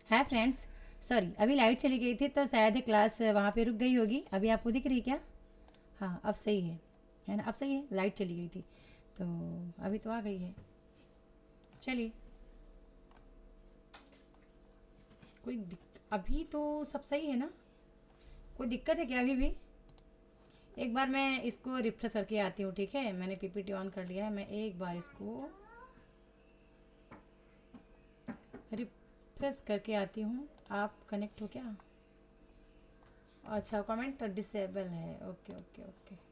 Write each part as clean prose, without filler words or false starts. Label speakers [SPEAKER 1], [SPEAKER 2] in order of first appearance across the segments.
[SPEAKER 1] Hi friends. Sorry, अभी light चली गई थी तो शायद ही क्लास वहाँ पे रुक गई होगी। अभी आपको दिख रही क्या? हाँ, अब सही है ना? अब सही है, लाइट चली गई थी तो अभी तो आ गई है। चलिए, अभी तो सब सही है ना? कोई दिक्कत है क्या अभी भी? एक बार मैं इसको रिफ्रेश करके आती हूँ, ठीक है? मैंने पीपीटी ऑन कर लिया है, मैं एक बार इसको रिफ्रेश करके आती हूँ। आप कनेक्ट हो क्या? अच्छा, कमेंट डिसेबल है। Okay okay okay.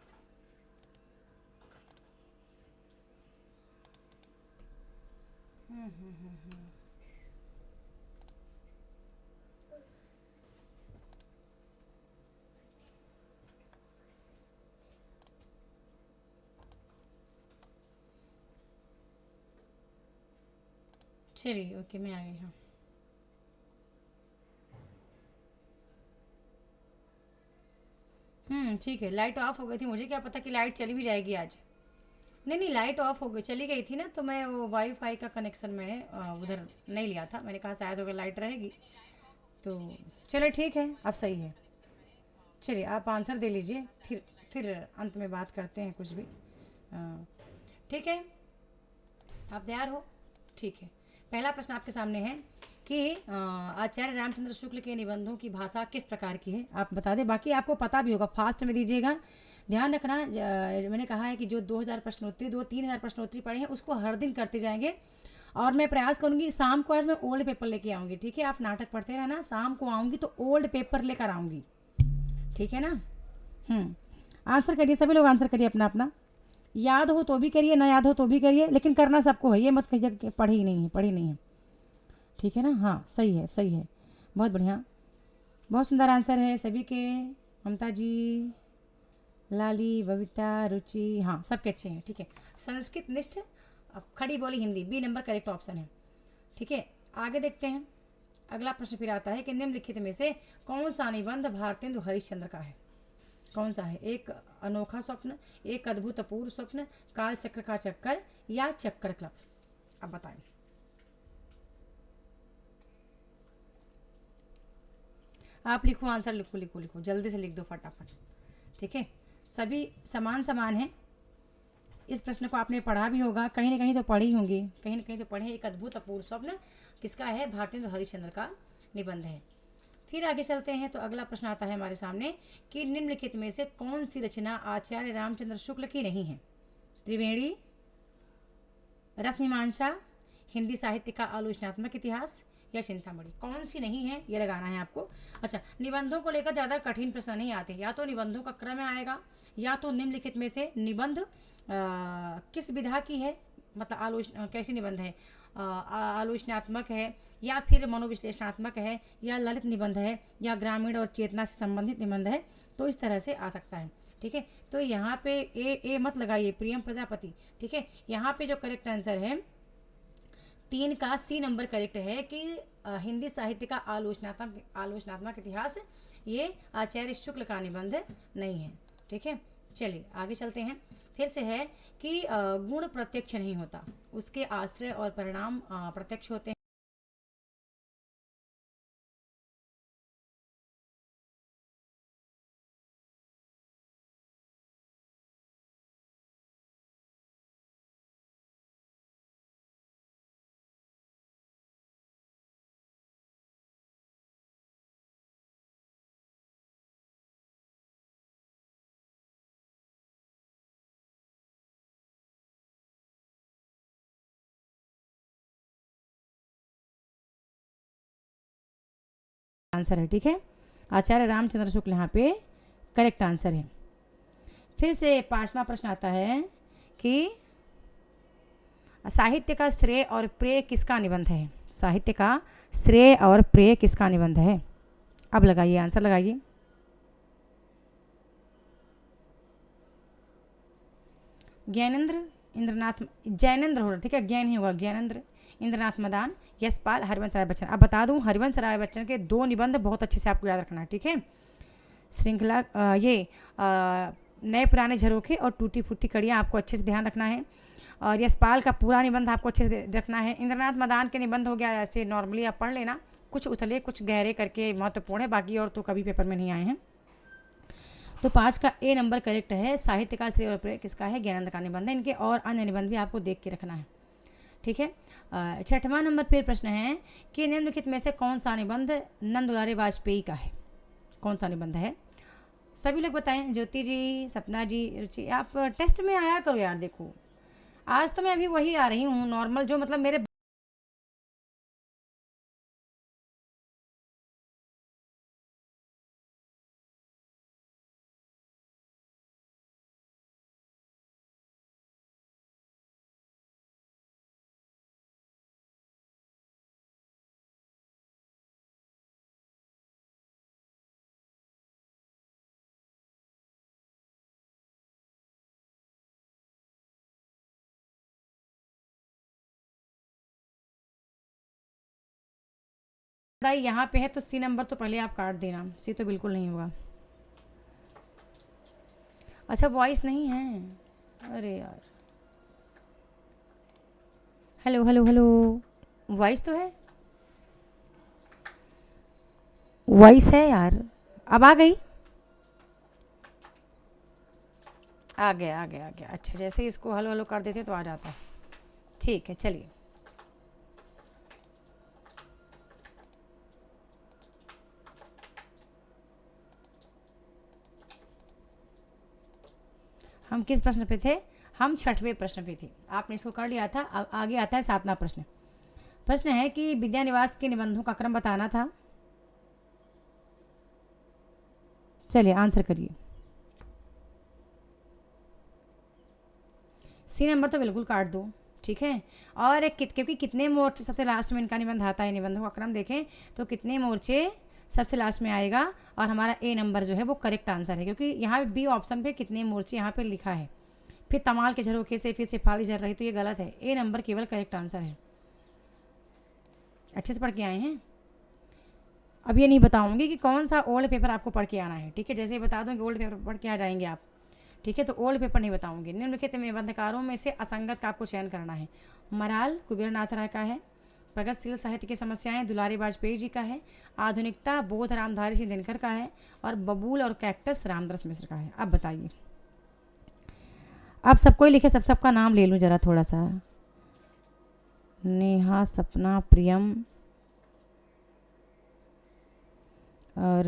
[SPEAKER 1] चलिए, ओके, मैं आ गई। हाँ, ठीक है। लाइट ऑफ हो गई थी, मुझे क्या पता कि लाइट चली भी जाएगी आज। नहीं नहीं, लाइट ऑफ हो गई, चली गई थी ना, तो मैं वो वाईफाई का कनेक्शन मैंने उधर नहीं लिया था। मैंने कहा शायद अगर लाइट रहेगी तो। चलो ठीक है, अब सही है। चलिए, आप आंसर दे लीजिए, फिर अंत में बात करते हैं कुछ भी। अ, ठीक है, आप तैयार हो? ठीक है। पहला प्रश्न आपके सामने है कि आचार्य रामचंद्र शुक्ल के निबंधों की भाषा किस प्रकार की है। आप बता दें, बाकी आपको पता भी होगा, फास्ट में दीजिएगा। ध्यान रखना, मैंने कहा है कि जो 2000 प्रश्नोत्तरी, 2-3000 प्रश्नोत्तरी पढ़े हैं उसको हर दिन करते जाएंगे। और मैं प्रयास करूंगी शाम को, आज मैं ओल्ड पेपर लेके आऊँगी, ठीक है? आप नाटक पढ़ते रहना, शाम को आऊँगी तो ओल्ड पेपर लेकर आऊँगी, ठीक है ना? आंसर करिए, सभी लोग आंसर करिए अपना अपना। याद हो तो भी करिए, ना याद हो तो भी करिए, लेकिन करना सबको है, ये मत कहिए कि पढ़ी ही नहीं है, पढ़ी नहीं है। ठीक है ना? हाँ, सही है, सही है। बहुत बढ़िया, बहुत सुंदर आंसर है सभी के। ममता जी, लाली, बबीता, रुचि, हाँ सबके अच्छे हैं, ठीक है। संस्कृत निष्ठ, अब खड़ी बोली Hindi, B number correct option है, ठीक है। आगे देखते हैं। अगला प्रश्न फिर आता है कि निम्नलिखित में से कौन सा निबंध भारतेंदु हरिश्चंद्र का है? कौन सा है? एक अनोखा स्वप्न, एक अद्भुत अपूर्व स्वप्न, काल चक्र का चक्कर, या चक्कर क्लब? अब बताएं। आप लिखो आंसर, लिखो लिखो लिखो, जल्दी से लिख दो फटाफट, ठीक है? सभी समान समान हैं। इस प्रश्न को आपने पढ़ा भी होगा, कहीं ना कहीं तो पढ़ी होंगी, कहीं ना कहीं तो पढ़े। एक अद्भुत अपूर्व स्वप्न किसका है? भारतेंदु हरिश्चंद्र का निबंध है। फिर आगे चलते हैं तो अगला प्रश्न आता है हमारे सामने कि निम्नलिखित में से कौन सी रचना आचार्य रामचंद्र शुक्ल की नहीं है? त्रिवेणी, रसमीमांसा, हिंदी साहित्य का आलोचनात्मक इतिहास, या चिंतामणि? कौन सी नहीं है ये लगाना है आपको। अच्छा, निबंधों को लेकर ज़्यादा कठिन प्रश्न नहीं आते, या तो निबंधों का क्रम आएगा, या तो निम्नलिखित में से निबंध किस विधा की है, मतलब आलोचना कैसी निबंध है, आलोचनात्मक है, या फिर मनोविश्लेषणात्मक है, या ललित निबंध है, या ग्रामीण और चेतना से संबंधित निबंध है। तो इस तरह से आ सकता है, ठीक है। तो यहाँ पे ए मत लगाइए, प्रियम प्रजापति, ठीक है। यहाँ पे जो करेक्ट आंसर है 3 का सी नंबर करेक्ट है कि हिंदी साहित्य का आलोचनात्मक आलोचनात्मक इतिहास ये आचार्य शुक्ल का निबंध नहीं है, ठीक है। चलिए आगे चलते हैं। फिर से है कि गुण प्रत्यक्ष नहीं होता, उसके आश्रय और परिणाम प्रत्यक्ष होते हैं। आंसर है, ठीक है। आचार्य रामचंद्र शुक्ल यहाँ पे करेक्ट आंसर है। फिर से पांचवा प्रश्न आता है कि साहित्य का श्रेय और प्रेय किसका निबंध है? साहित्य का श्रेय और प्रेय किसका निबंध है? अब लगाइए, आंसर लगाइए। ज्ञानेन्द्र, इंद्रनाथ, जैनेन्द्र होगा, ठीक है, ज्ञान ही होगा, ज्ञानेन्द्र, इंद्रनाथ मदान, यशपाल, हरिवंश राय बच्चन। अब बता दूं, हरिवंश राय बच्चन के 2 निबंध बहुत अच्छे से आपको याद रखना है, ठीक है। श्रृंखला ये नए पुराने झरोखे और टूटी फूटी कड़ियाँ आपको अच्छे से ध्यान रखना है। और यशपाल का पूरा निबंध आपको अच्छे से रखना है। इंद्रनाथ मदान के निबंध हो गया, ऐसे नॉर्मली आप पढ़ लेना, कुछ उथले कुछ गहरे करके महत्वपूर्ण है, बाकी और तो कभी पेपर में नहीं आए हैं। तो 5 का ए नंबर करेक्ट है। साहित्य का श्रेय और प्रेय किसका है? ज्ञानंद का निबंध है। इनके और अन्य निबंध भी आपको देख के रखना है, ठीक है। 6वां नंबर फिर प्रश्न है कि निम्नलिखित में से कौन सा निबंध नंद दुलारे वाजपेयी का है? कौन सा निबंध है? सभी लोग बताएं। ज्योति जी, सपना जी, रुचि, आप टेस्ट में आया करो यार। देखो आज तो मैं अभी वही आ रही हूँ नॉर्मल, जो मतलब मेरे यहाँ पे है तो सी नंबर तो पहले आप काट देना, सी तो बिल्कुल नहीं होगा। अच्छा वॉइस नहीं है, अरे यार। हेलो हेलो हेलो, वॉइस तो है, वॉइस है यार। अब आ गई? आ गया आ गया आ गया। अच्छा जैसे ही इसको हलो हलो कर देते तो आ जाता है। ठीक है चलिए। हम किस प्रश्न पे थे? हम 6वें प्रश्न पे थे। आपने इसको कर लिया था। आगे आता है 7वां प्रश्न। प्रश्न है कि विद्यानिवास के निबंधों का क्रम बताना था। चलिए आंसर करिए। सी नंबर तो बिल्कुल काट दो, ठीक है। और क्योंकि कितने मोर्चे सबसे लास्ट में इनका निबंध आता है, निबंधों का क्रम देखें तो कितने मोर्चे सबसे लास्ट में आएगा, और हमारा ए नंबर जो है वो करेक्ट आंसर है, क्योंकि यहाँ पे बी ऑप्शन पे कितने मोर्चे यहाँ पे लिखा है, फिर तमाल के झरोखे से फिर सिफाली झर रही, तो ये गलत है। ए नंबर केवल करेक्ट आंसर है। अच्छे से पढ़ के आए हैं। अब ये नहीं बताऊंगी कि कौन सा ओल्ड पेपर आपको पढ़ के आना है, ठीक है। जैसे ही बता दूँ कि ओल्ड पेपर पढ़ के आ जाएंगे आप, ठीक है। तो ओल्ड पेपर नहीं बताऊंगी। निम्नलिखित निबंधकारों में से असंगत का आपको चयन करना है। मराल कुबेर नाथ राय का है। प्रगतिशील साहित्य की समस्याएं दुलारी वाजपेयी जी का है। आधुनिकता बोध रामधारी सिंह दिनकर का है। और बबूल और कैक्टस रामदास मिश्र का है। अब बताइए। आप सबको ही लिखे, सबका नाम ले लूँ जरा थोड़ा सा। नेहा, सपना, प्रियम और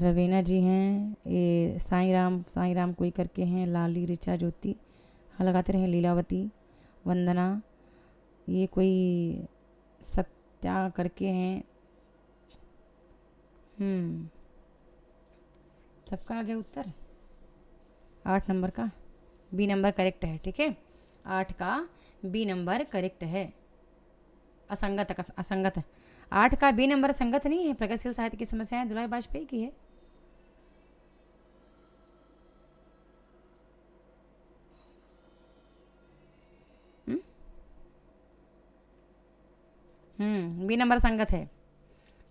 [SPEAKER 1] रवीना जी हैं। ये साईं राम कोई करके हैं। लाली, ऋचा, ज्योति, हाँ लगाते रहे। लीलावती, वंदना, ये कोई सत्या करके हैं। सबका आ गया उत्तर। 8 नंबर का बी नंबर करेक्ट है, ठीक है। 8 का बी नंबर करेक्ट है। असंगत 8 का बी नंबर संगत नहीं है। प्रगतिशील साहित्य की समस्याएं दुलारी वाजपेयी की है। बी नंबर संगत है,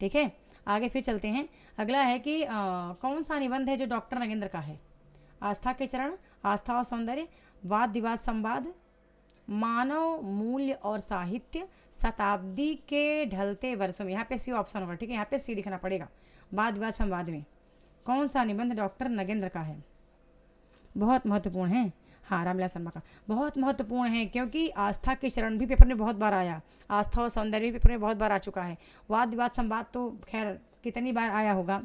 [SPEAKER 1] ठीक है। आगे फिर चलते हैं। अगला है कि कौन सा निबंध है जो डॉक्टर नगेंद्र का है? आस्था के चरण, आस्था और सौंदर्य, वाद विवाद संवाद, मानव मूल्य और साहित्य, शताब्दी के ढलते वर्षों में। यहाँ पे सी ऑप्शन होगा, ठीक है। यहाँ पे सी लिखना पड़ेगा। वाद विवाद संवाद में कौन सा निबंध डॉक्टर नगेंद्र का है? बहुत महत्वपूर्ण है। हाँ, रामविलास शर्मा का बहुत महत्वपूर्ण है, क्योंकि आस्था के चरण भी पेपर में बहुत बार आया। आस्था और सौंदर्य भी पेपर में बहुत बार आ चुका है। वाद विवाद संवाद तो खैर कितनी बार आया होगा,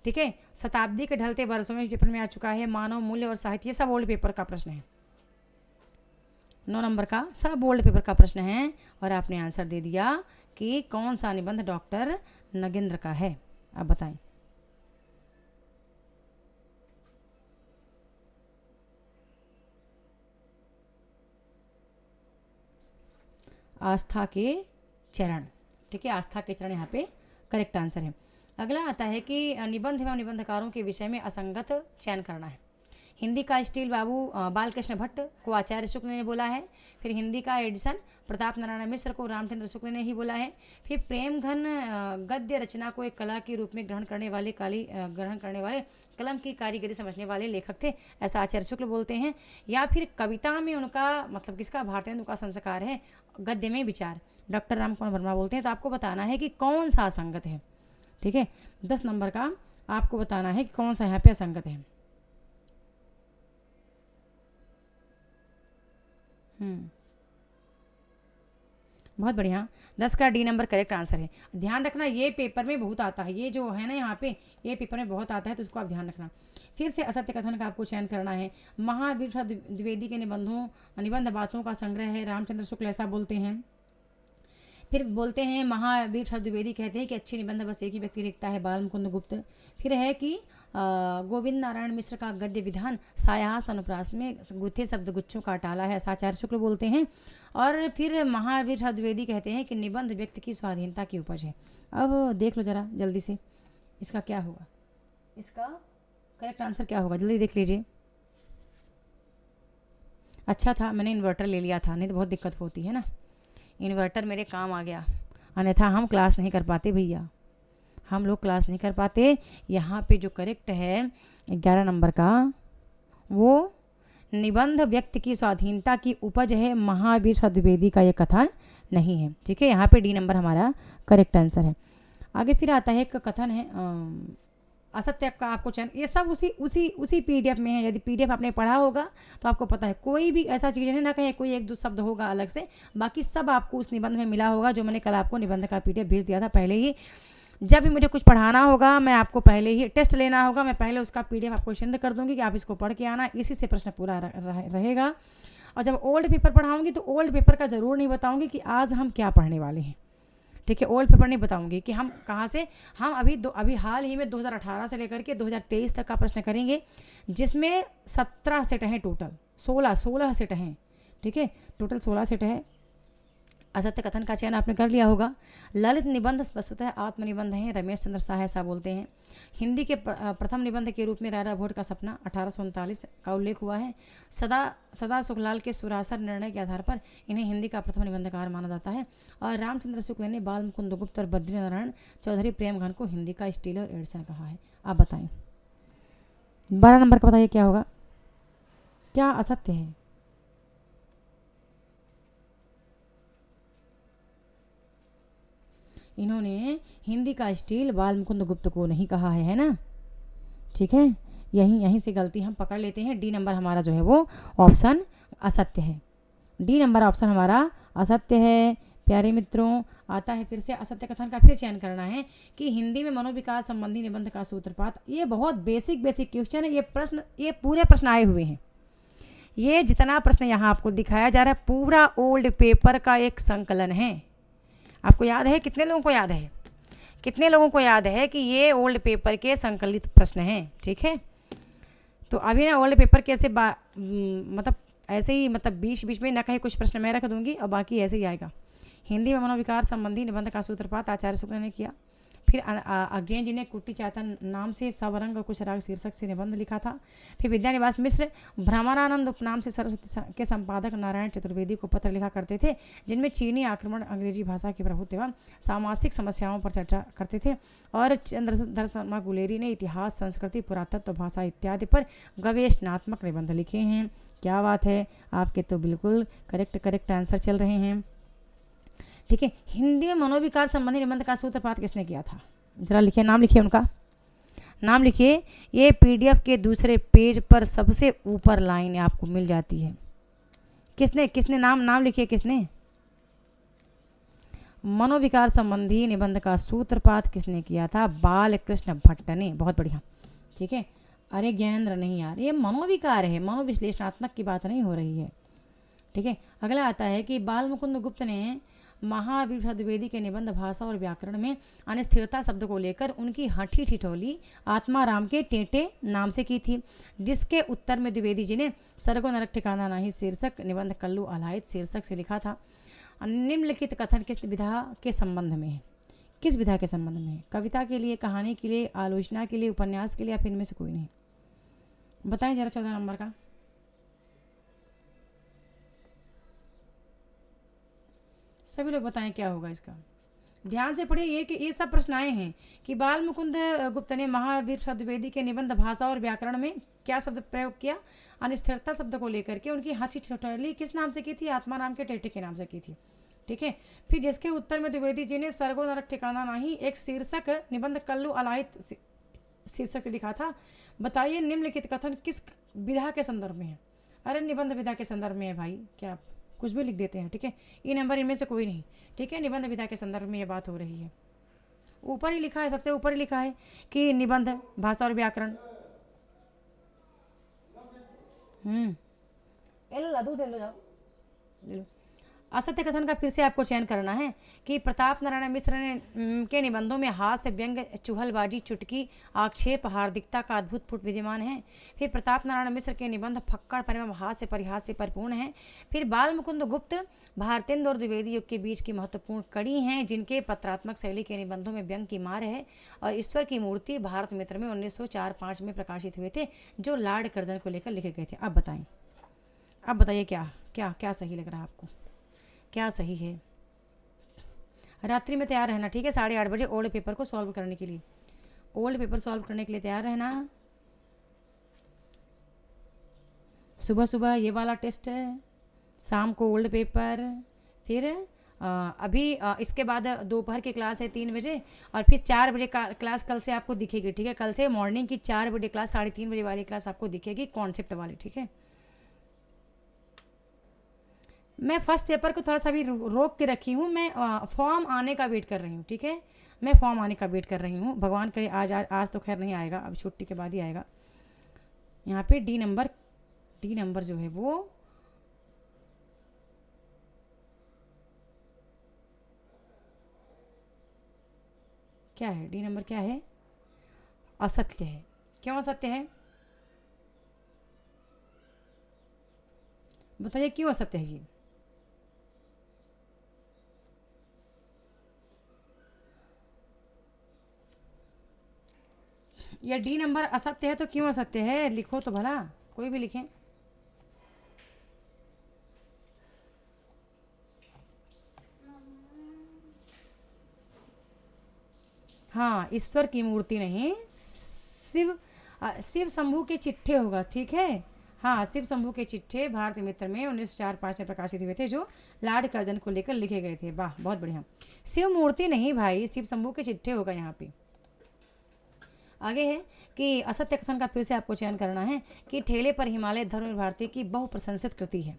[SPEAKER 1] ठीक है। शताब्दी के ढलते वर्षों में पेपर में आ चुका है। मानव मूल्य और साहित्य, ये सब ओल्ड पेपर का प्रश्न है। 9 नंबर का सब ओल्ड पेपर का प्रश्न है। और आपने आंसर दे दिया कि कौन सा निबंध डॉक्टर नगेंद्र का है। अब बताएं। आस्था के चरण, ठीक है। आस्था के चरण यहाँ पे करेक्ट आंसर है। अगला आता है कि निबंध एवं निबंधकारों के विषय में असंगत चयन करना है। हिंदी का स्टील बाबू बालकृष्ण भट्ट को आचार्य शुक्ल ने बोला है। फिर हिंदी का एडिसन प्रताप नारायण मिश्र को रामचंद्र शुक्ल ने ही बोला है। फिर प्रेम घन गद्य रचना को एक कला के रूप में ग्रहण करने वाले कलम की कारीगरी समझने वाले लेखक थे, ऐसा आचार्य शुक्ल बोलते हैं। या फिर कविता में उनका मतलब किसका? भारतेंदु का संस्कार है। गद्य में विचार, डॉक्टर रामकुमार वर्मा बोलते हैं। तो आपको बताना है कि कौन सा असंगत है। ठीक है, 10 नंबर का आपको बताना है कि कौन सा यहाँ पे असंगत है। बहुत बढ़िया, 10 का डी नंबर करेक्ट आंसर है। ध्यान रखना ये पेपर में बहुत आता है, ये जो है ना यहाँ पे, ये पेपर में बहुत आता है, तो इसको आप ध्यान रखना। फिर से असत्य कथन का आपको चयन करना है। महावीर प्रसाद द्विवेदी के निबंध बातों का संग्रह है, रामचंद्र शुक्ल ऐसा बोलते हैं। फिर बोलते हैं महावीर प्रसाद द्विवेदी कहते हैं कि अच्छी निबंध बस एक ही व्यक्ति लिखता है, बाल मुकुंद गुप्त। फिर है कि गोविंद नारायण मिश्र का गद्य विधान सायास अनुप्रास में गुथे शब्द गुच्छों का टाला है, आचार्य शुक्ल बोलते हैं। और फिर महावीर प्रसाद द्विवेदी कहते हैं कि निबंध व्यक्ति की स्वाधीनता की उपज है। अब देख लो जरा जल्दी से, इसका क्या होगा, इसका करेक्ट आंसर क्या होगा, जल्दी देख लीजिए। अच्छा था मैंने इन्वर्टर ले लिया था, नहीं तो बहुत दिक्कत होती है ना। इन्वर्टर मेरे काम आ गया, अन्यथा हम क्लास नहीं कर पाते भैया, हम लोग क्लास नहीं कर पाते। यहाँ पे जो करेक्ट है 11 नंबर का, वो निबंध व्यक्ति की स्वाधीनता की उपज है, महावीर प्रसाद द्विवेदी का ये कथन नहीं है। ठीक है, यहाँ पे डी नंबर हमारा करेक्ट आंसर है। आगे फिर आता है एक कथन है असत्य का आपको चयन, ये सब उसी पीडीएफ में है। यदि पीडीएफ आपने पढ़ा होगा तो आपको पता है, कोई भी ऐसा चीज़ नहीं ना कहे कोई एक दो शब्द होगा अलग से, बाकी सब आपको उस निबंध में मिला होगा। जो मैंने कल आपको निबंध का पीडीएफ भेज दिया था पहले ही। जब भी मुझे कुछ पढ़ाना होगा, मैं आपको पहले ही टेस्ट लेना होगा, मैं पहले उसका पीडीएफ आपको सेंड कर दूंगी कि आप इसको पढ़ के आना, इसी से प्रश्न पूरा रहेगा। और जब ओल्ड पेपर पढ़ाऊंगी तो ओल्ड पेपर का ज़रूर नहीं बताऊंगी कि आज हम क्या पढ़ने वाले हैं। ठीक है, ओल्ड पेपर नहीं बताऊंगी कि हम कहाँ से, हम अभी हाल ही में 2018 से लेकर के 2023 तक का प्रश्न करेंगे, जिसमें 17 सेट हैं टोटल, 16 सेट हैं। ठीक है, टोटल 16 सेट है। असत्य कथन का चयन आपने कर लिया होगा। ललित निबंध वस्तुतः आत्मनिबंध हैं, रमेश चंद्र शाह ऐसा बोलते हैं। हिंदी के प्रथम निबंध के रूप में रारा भोट का सपना 1839 का उल्लेख हुआ है। सदा सुखलाल के सुरासर निर्णय के आधार पर इन्हें हिंदी का प्रथम निबंधकार माना जाता है। और रामचंद्र शुक्ल ने बाल मुकुंद गुप्त और बद्रीनारायण चौधरी प्रेम घन को हिंदी का स्टील और एडिसन कहा है। आप बताएं 12 नंबर का बताइए क्या होगा, क्या असत्य है। इन्होंने हिंदी का स्टील बाल मुकुंद गुप्त को नहीं कहा है ना। ठीक है, यहीं से गलती हम पकड़ लेते हैं। डी नंबर हमारा जो है वो ऑप्शन असत्य है। डी नंबर ऑप्शन हमारा असत्य है। प्यारे मित्रों, आता है फिर से असत्य कथन का फिर चयन करना है कि हिंदी में मनोविकास संबंधी निबंध का सूत्रपात। ये बहुत बेसिक क्वेश्चन है। ये पूरे प्रश्न आए हुए हैं। ये जितना प्रश्न यहाँ आपको दिखाया जा रहा है पूरा ओल्ड पेपर का एक संकलन है। आपको याद है, कितने लोगों को याद है, कितने लोगों को याद है कि ये ओल्ड पेपर के संकलित प्रश्न हैं। ठीक है, तो अभी ना ओल्ड पेपर के ऐसे मतलब ऐसे ही, मतलब बीच में ना कहीं कुछ प्रश्न मैं रख दूंगी और बाकी ऐसे ही आएगा। हिंदी में मनोविकार संबंधी निबंध का सूत्रपात आचार्य शुक्ल ने किया। फिर अग्जय जी ने कुट्टी चातन नाम से सवरंग और कुछ राग शीर्षक से निबंध लिखा था। फिर विद्यानिवास मिश्र भ्रमरानंद उपनाम से सरस्वती के संपादक नारायण चतुर्वेदी को पत्र लिखा करते थे, जिनमें चीनी आक्रमण, अंग्रेजी भाषा के प्रभुत्व एवं सामाजिक समस्याओं पर चर्चा करते थे। और चंद्रधर शर्मा गुलेरी ने इतिहास, संस्कृति, पुरातत्व, भाषा इत्यादि पर गवेषणात्मक निबंध लिखे हैं। क्या बात है, आपके तो बिल्कुल करेक्ट आंसर चल रहे हैं। ठीक है, हिंदी में मनोविकार संबंधी निबंध का सूत्रपात किसने किया था, जरा लिखिए, नाम लिखिए, उनका नाम लिखिए। ये पीडीएफ के दूसरे पेज पर सबसे ऊपर लाइन आपको मिल जाती है। किसने नाम लिखिए, किसने मनोविकार संबंधी निबंध का सूत्रपात किसने किया था, बाल कृष्ण भट्ट ने। बहुत बढ़िया। ठीक है, अरे ज्ञानेंद्र नहीं यार, ये मनोविकार है, मनोविश्लेषणात्मक की बात नहीं हो रही है। ठीक है, अगला आता है कि बाल मुकुंद गुप्त ने महावीर प्रसाद द्विवेदी के निबंध भाषा और व्याकरण में अनिस्थिरता शब्द को लेकर उनकी हठी ठिठोली आत्माराम के टेटे नाम से की थी, जिसके उत्तर में द्विवेदी जी ने सरगो नरक ठिकाना नहीं शीर्षक निबंध कल्लू अलायत शीर्षक से लिखा था। निम्नलिखित कथन किस विधा के संबंध में है, किस विधा के संबंध में है, कविता के लिए, कहानी के लिए, आलोचना के लिए, उपन्यास के लिए, या फिर इनमें से कोई नहीं। बताएं जरा 14 नंबर का। सभी लोग बताएं क्या होगा इसका, ध्यान से पढ़िए। ये सब प्रश्न आए हैं कि बाल मुकुंद गुप्त ने महावीर प्रसाद द्विवेदी के निबंध भाषा और व्याकरण में क्या शब्द प्रयोग किया, अनिस्थिरता शब्द को लेकर के उनकी हंसी ठिठोली किस नाम से की थी, आत्माराम के टेटे के नाम से की थी। ठीक है। फिर जिसके उत्तर में द्विवेदी जी ने सरगो नरक ठिकाना नहीं एक शीर्षक निबंध कल्लू अलाहित शीर्षक से लिखा था। बताइए निम्नलिखित कथन किस विधा के संदर्भ में है। अरे निबंध विधा के संदर्भ में है भाई, क्या आप कुछ भी लिख देते हैं, ठीक है। ये नंबर इनमें से कोई नहीं, ठीक है। निबंध विधा के संदर्भ में ये बात हो रही है। ऊपर ही लिखा है, सबसे ऊपर ही लिखा है कि निबंध भाषा और व्याकरण। ले लो दूध ले लो, जाओ ले लो। असत्य कथन का फिर से आपको चयन करना है कि प्रताप नारायण मिश्र ने के निबंधों में हास्य व्यंग चुहलबाजी चुटकी आक्षेप हार्दिकता का अद्भुत फुट विद्यमान है। फिर प्रताप नारायण मिश्र के निबंध फक्कड़ परिमम हास्य परिहास से परिपूर्ण हैं। फिर बाल मुकुंद गुप्त भारतेंदु और द्विवेदी युग के बीच की महत्वपूर्ण कड़ी हैं जिनके पत्रात्मक शैली के निबंधों में व्यंग की मार है। और ईश्वर की मूर्ति भारत मित्र में 1904-5 में प्रकाशित हुए थे जो लॉर्ड कर्जन को लेकर लिखे गए थे। अब बताएं, अब बताइए क्या क्या क्या सही लग रहा है आपको, क्या सही है। रात्रि में तैयार रहना, ठीक है। 8:30 बजे ओल्ड पेपर को सॉल्व करने के लिए, ओल्ड पेपर सॉल्व करने के लिए तैयार रहना। सुबह सुबह ये वाला टेस्ट है, शाम को ओल्ड पेपर, फिर इसके बाद दोपहर की क्लास है 3 बजे और फिर 4 बजे का क्लास कल से आपको दिखेगी, ठीक है। कल से मॉर्निंग की 4 बजे क्लास, 3:30 बजे वाली क्लास आपको दिखेगी कॉन्सेप्ट वाली, ठीक है। मैं फर्स्ट पेपर को थोड़ा सा भी रोक के रखी हूँ, मैं फॉर्म आने का वेट कर रही हूँ, ठीक है। मैं फॉर्म आने का वेट कर रही हूँ, भगवान करे आज तो खैर नहीं आएगा, अब छुट्टी के बाद ही आएगा। यहाँ पे डी नंबर जो है वो क्या है, डी नंबर क्या है, असत्य है। क्यों असत्य है बताइए, क्यों असत्य है जी। या डी नंबर असत्य है तो क्यों असत्य है, लिखो तो भला, कोई भी लिखें। हाँ, ईश्वर की मूर्ति नहीं, शिव शंभू के चिट्ठे होगा, ठीक है। हाँ, शिव शंभू के चिट्ठे भारत मित्र में 1904-5 में प्रकाशित हुए थे जो लॉर्ड कर्जन को लेकर लिखे गए थे। वाह, बहुत बढ़िया। शिव मूर्ति नहीं भाई, शिव शंभू के चिट्ठे होगा यहाँ पे। आगे है कि असत्य कथन का फिर से आपको चयन करना है कि ठेले पर हिमालय धर्म भारती की बहुप्रशंसित कृति है।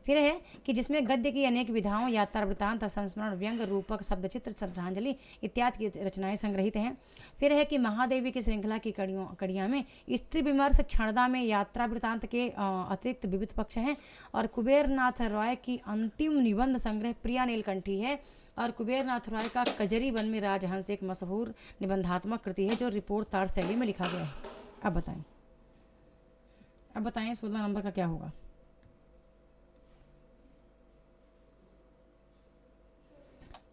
[SPEAKER 1] फिर है कि जिसमें गद्य की अनेक विधाओं यात्रा वृतांत संस्मरण व्यंग रूपक शब्दचित्र श्रद्धांजलि इत्यादि की रचनाएं संग्रहित हैं। फिर है कि महादेवी की श्रृंखला की कड़ियाँ में स्त्री विमर्श क्षणदा में यात्रा वृतांत के अतिरिक्त विविध पक्ष हैं। और कुबेरनाथ रॉय की अंतिम निबंध संग्रह प्रिया नीलकंठी है। और कुबेरनाथ रॉय का कजरी वन में राजहंस एक मशहूर निबंधात्मक कृति है जो रिपोर्ट तार शैली में लिखा गया है। अब बताएं 16 नंबर का क्या होगा।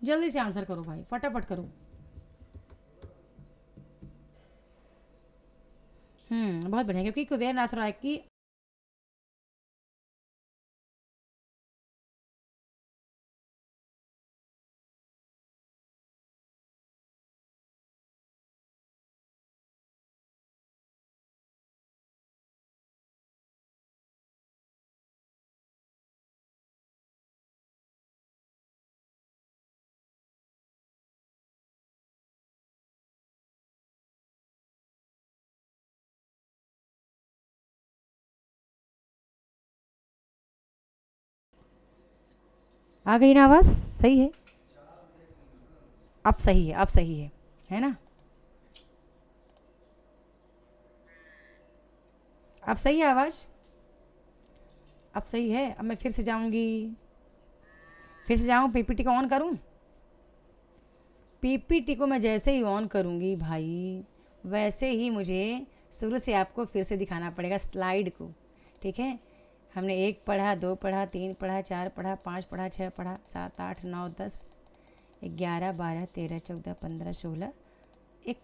[SPEAKER 1] जल्दी से आंसर करो भाई, फटाफट करो। बहुत बढ़िया, क्योंकि कुबेरनाथ रॉय की आ गई ना आवाज़, सही है। अब सही है, अब सही है ना। अब सही है आवाज़, अब सही है। अब मैं फिर से जाऊंगी, फिर से जाऊँ पीपीटी को ऑन करूँ। पीपीटी को मैं जैसे ही ऑन करूँगी भाई, वैसे ही मुझे शुरू से आपको फिर से दिखाना पड़ेगा स्लाइड को, ठीक है। हमने 1 पढ़ा, 2 पढ़ा, 3 पढ़ा, 4 पढ़ा, 5 पढ़ा, 6 पढ़ा, 7, 8, 9, 10, 11, 12, 13, 14, 15, 16, एक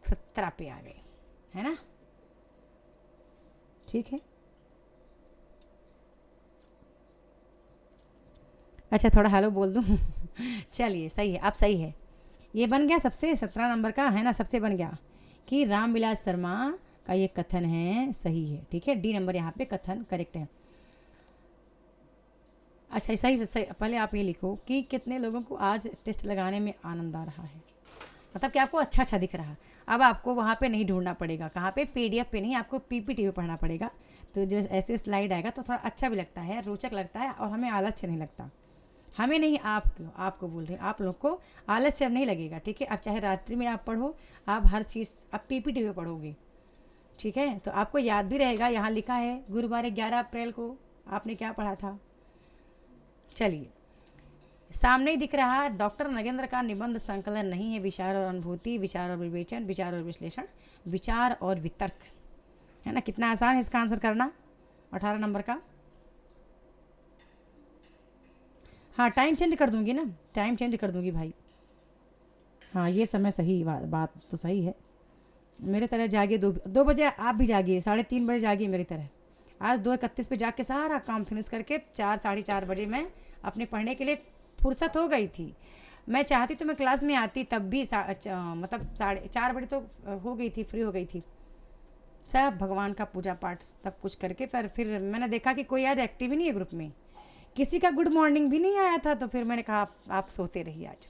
[SPEAKER 1] 17 पे आ गए, है ना। ठीक है, अच्छा थोड़ा हेलो बोल दूँ चलिए सही है, अब सही है। ये बन गया सबसे 17 नंबर का, है ना, सबसे बन गया कि रामविलास शर्मा का ये कथन है, सही है, ठीक है। डी नंबर यहाँ पे कथन करेक्ट है। अच्छा, सही सही, पहले आप ये लिखो कि कितने लोगों को आज टेस्ट लगाने में आनंद आ रहा है, मतलब कि आपको अच्छा अच्छा दिख रहा। अब आपको वहाँ पे नहीं ढूंढना पड़ेगा, कहाँ पे, पीडीएफ पे नहीं, आपको पीपीटी पे पढ़ना पड़ेगा। तो जो ऐसे स्लाइड आएगा तो थोड़ा अच्छा भी लगता है, रोचक लगता है, और हमें आलस्य नहीं लगता। हमें नहीं, आपको आपको बोल रहे हैं, आप लोग को आलस्य अब नहीं लगेगा, ठीक है। अब चाहे रात्रि में आप पढ़ो, आप हर चीज़ अब पीपीटी पे पढ़ोगे, ठीक है। तो आपको याद भी रहेगा, यहाँ लिखा है गुरुवार 11 अप्रैल को आपने क्या पढ़ा था। चलिए, सामने ही दिख रहा, डॉक्टर नगेंद्र का निबंध संकलन नहीं है विचार और अनुभूति, विचार और विवेचन, विचार और विश्लेषण, विचार और वितर्क, है ना। कितना आसान है इसका आंसर करना, 18 नंबर का। हाँ, टाइम चेंज कर दूंगी ना, टाइम चेंज कर दूंगी भाई। हाँ, ये समय सही, बात तो सही है। मेरे तरह जागिए, 2 बजे आप भी जागिए, 3:30 बजे जागिए मेरी तरह। आज 2:31 पे जाग के सारा काम फिनिश करके 4 साढ़े 4 बजे मैं अपने पढ़ने के लिए फुर्सत हो गई थी। मैं चाहती तो मैं क्लास में आती, तब भी मतलब 4:30 बजे तो हो गई थी, फ्री हो गई थी। सब भगवान का पूजा पाठ सब कुछ करके फिर मैंने देखा कि कोई आज एक्टिव ही नहीं है ग्रुप में, किसी का गुड मॉर्निंग भी नहीं आया था। तो फिर मैंने कहा आप सोते रहिए आज।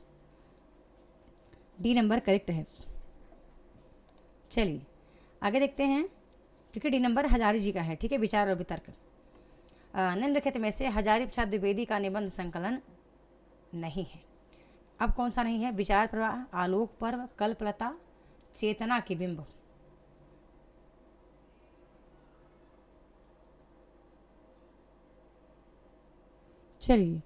[SPEAKER 1] डी नंबर करेक्ट है। चलिए आगे देखते हैं, क्योंकि डी नंबर हजारी जी का है, ठीक है। विचार और वितर्क, निम्नलिखित में से हजारी प्रसाद द्विवेदी का निबंध संकलन नहीं है। अब कौन सा नहीं है? विचार प्रवाह, आलोक पर्व, कल्पलता, चेतना के बिंब। चलिए,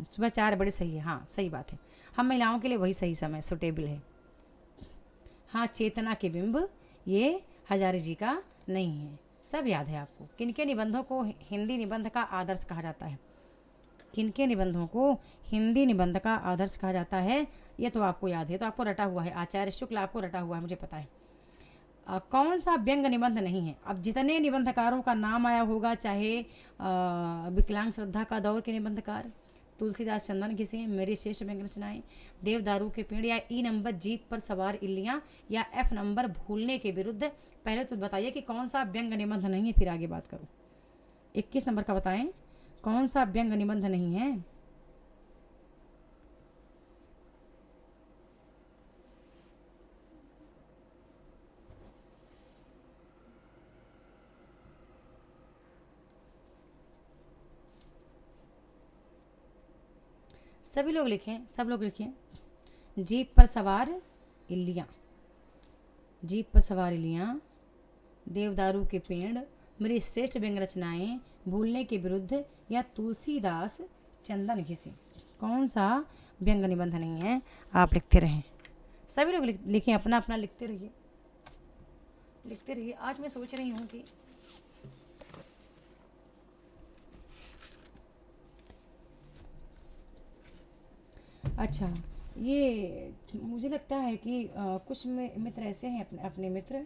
[SPEAKER 1] सुबह 4 बजे सही है, हाँ सही बात है। हम महिलाओं के लिए वही सही समय सुटेबल है। हाँ, चेतना के बिंब ये हजारे जी का नहीं है। सब याद है आपको। किनके निबंधों को हिंदी निबंध का आदर्श कहा जाता है? किनके निबंधों को हिंदी निबंध का आदर्श कहा जाता है? ये तो आपको याद है, तो आपको रटा हुआ है। आचार्य शुक्ल आपको रटा हुआ है, मुझे पता है। कौन सा व्यंग निबंध नहीं है? अब जितने निबंधकारों का नाम आया होगा, चाहे विकलांग श्रद्धा का दौर के निबंधकार, तुलसीदास चंदन घिसे, मेरी श्रेष्ठ व्यंग रचनाएं, देवदारू के पेड़, या ई नंबर जीप पर सवार इल्लियाँ, या एफ नंबर भूलने के विरुद्ध। पहले तो बताइए कि कौन सा व्यंग निबंध नहीं है, फिर आगे बात करूँ। 21 नंबर का बताएं, कौन सा व्यंग निबंध नहीं है? सभी लोग लिखें, सब लोग लिखें। जीप पर सवार इल्लियाँ, जीप पर सवार इल्लियाँ, देवदारू के पेड़, मेरी श्रेष्ठ व्यंग रचनाएं, भूलने के विरुद्ध, या तुलसीदास चंदन घिसे। कौन सा व्यंग निबंध नहीं है? आप लिखते रहें, सभी लोग लिखें, अपना अपना लिखते रहिए, लिखते रहिए। आज मैं सोच रही हूँ कि अच्छा, ये मुझे लगता है कि कुछ मित्र ऐसे हैं, अपने अपने मित्र,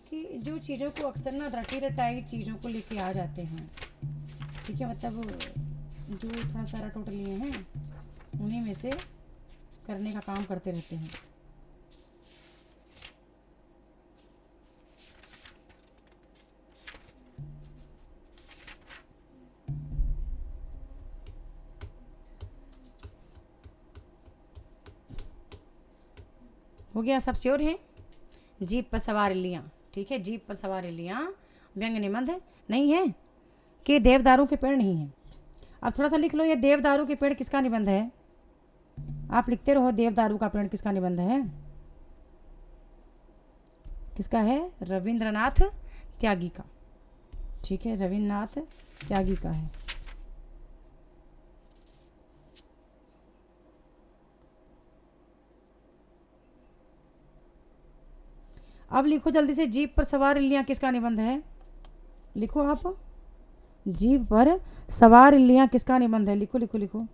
[SPEAKER 1] कि जो चीज़ों को अक्सर ना रटी रटाई चीज़ों को लेके आ जाते हैं, ठीक है। मतलब जो थोड़ा सा रटोट लिए हैं, उन्हीं में से करने का काम करते रहते हैं। हो गया, सब श्योर हैं? जीप पर सवार इल्लियाँ, ठीक है। जीप पर सवार इल्लियाँ व्यंग निबंध नहीं है, कि देवदारू के पेड़ नहीं है। अब थोड़ा सा लिख लो, ये देवदारू के पेड़ किसका निबंध है? आप लिखते रहो, देवदारू का पेड़ किसका निबंध है? किसका है? रविंद्रनाथ त्यागी का, ठीक है। रविन्द्रनाथ त्यागी का है। अब लिखो जल्दी से, जीप पर सवार इल्लियाँ किसका निबंध है? लिखो आप, जीप पर सवार इल्लियाँ किसका निबंध है? लिखो लिखो लिखो।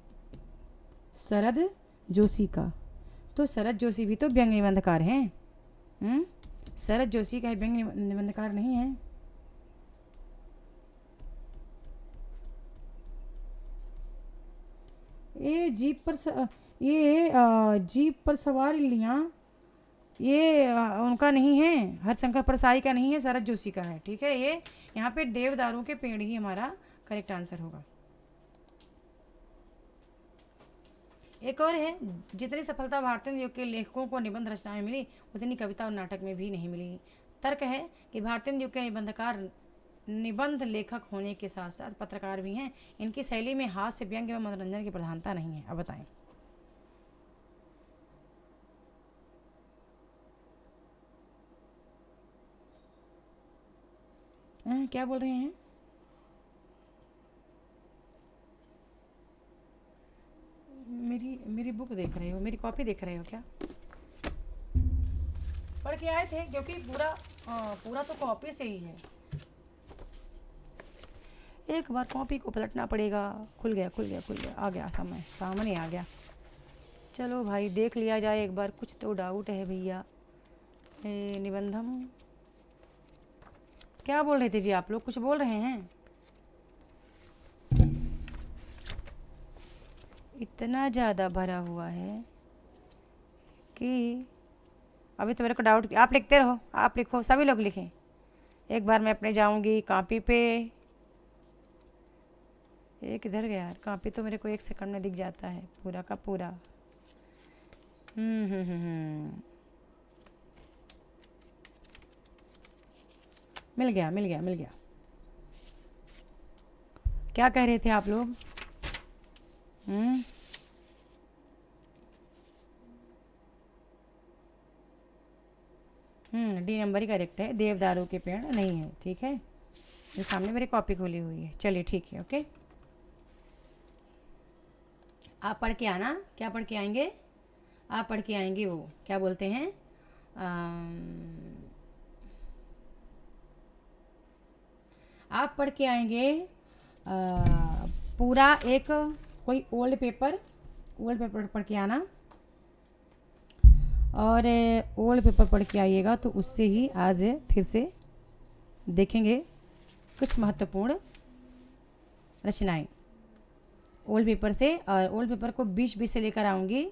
[SPEAKER 1] शरद जोशी का। तो शरद जोशी भी तो व्यंग निबंधकार हैं। शरद जोशी का व्यंग निबंधकार नहीं है? ये जीप पर जीप पर सवार इल्लियाँ, ये उनका नहीं है, हरिशंकर परसाई का नहीं है, शरद जोशी का है, ठीक है। ये यहाँ पे देवदारों के पेड़ ही हमारा करेक्ट आंसर होगा। एक और है, जितनी सफलता भारतीय युग के लेखकों को निबंध रचना में मिली उतनी कविता और नाटक में भी नहीं मिली। तर्क है कि भारतीय युग के निबंधकार निबंध लेखक होने के साथ साथ पत्रकार भी हैं। इनकी शैली में हास्य, व्यंग्य व मनोरंजन की प्रधानता नहीं है। अब बताएं। क्या बोल रहे हैं? मेरी मेरी बुक देख रहे हो, मेरी कॉपी देख रहे हो क्या? पढ़ के आए थे, क्योंकि पूरा तो कॉपी से ही है। एक बार कॉपी को पलटना पड़ेगा। खुल गया खुल गया खुल गया, आ गया समय, सामने आ गया। चलो भाई देख लिया जाए एक बार, कुछ तो डाउट है भैया। निबंधम क्या बोल रहे थे जी? आप लोग कुछ बोल रहे हैं? इतना ज़्यादा भरा हुआ है कि अभी तो मेरे को डाउट। आप लिखते रहो, आप लिखो, सभी लोग लिखें। एक बार मैं अपने जाऊंगी कॉपी पे। ये किधर गया यार? कॉपी तो मेरे को 1 सेकंड में दिख जाता है पूरा का पूरा। मिल गया मिल गया मिल गया। क्या कह रहे थे आप लोग? डी नंबर ही करेक्ट है, देवदारू के पेड़ नहीं है। ठीक है, ये सामने मेरी कॉपी खोली हुई है। चलिए ठीक है, ओके। आप पढ़ के आना। क्या पढ़ के आएंगे? आप पढ़ के आएंगे वो क्या बोलते हैं, आप पढ़ के आएंगे पूरा एक कोई ओल्ड पेपर पढ़ के आना। और ओल्ड पेपर पढ़ के आइएगा तो उससे ही आज फिर से देखेंगे कुछ महत्वपूर्ण रचनाएं ओल्ड पेपर से। और ओल्ड पेपर को 20-20 से लेकर आऊँगी,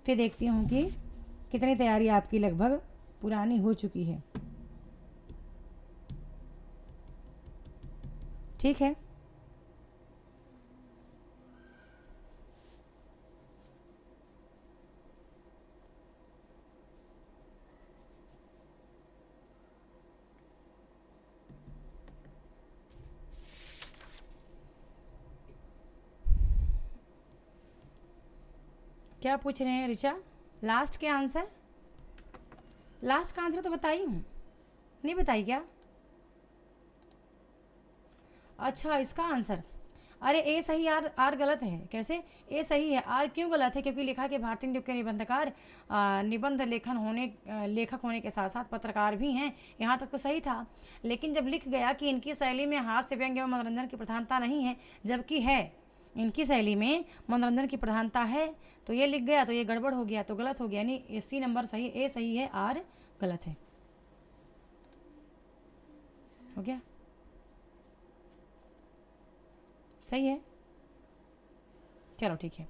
[SPEAKER 1] फिर देखती हूँ कि कितनी तैयारी आपकी लगभग पुरानी हो चुकी है। ठीक है, क्या पूछ रहे हैं ऋचा? लास्ट के आंसर? लास्ट का आंसर तो बताई हूँ, नहीं बताई क्या? अच्छा, इसका आंसर, अरे ए सही, आर गलत है। कैसे? ए सही है, आर क्यों गलत है? क्योंकि लिखा कि भारतीय युग के निबंधकार निबंध लेखक होने के साथ साथ पत्रकार भी हैं। यहाँ तक तो सही था, लेकिन जब लिख गया कि इनकी शैली में हास्य, व्यंग्य एवं मनोरंजन की प्रधानता नहीं है, जबकि है, इनकी शैली में मनोरंजन की प्रधानता है, तो ये लिख गया तो ये गड़बड़ हो गया, तो गलत हो गया। यानी सी नंबर सही, ए सही है, आर गलत है। हो गया? सही है, चलो ठीक है।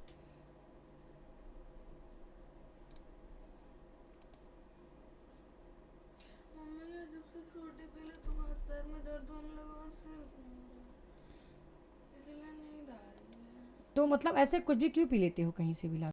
[SPEAKER 2] मम्मी ये जब से फ्रूटी पी ली तो हाथ पैर में दर्द होने लगा और सिर घूम रहा है, इसलिए नींद आ रही है।
[SPEAKER 1] तो मतलब ऐसे कुछ भी क्यों पी लेते हो कहीं से भी ला?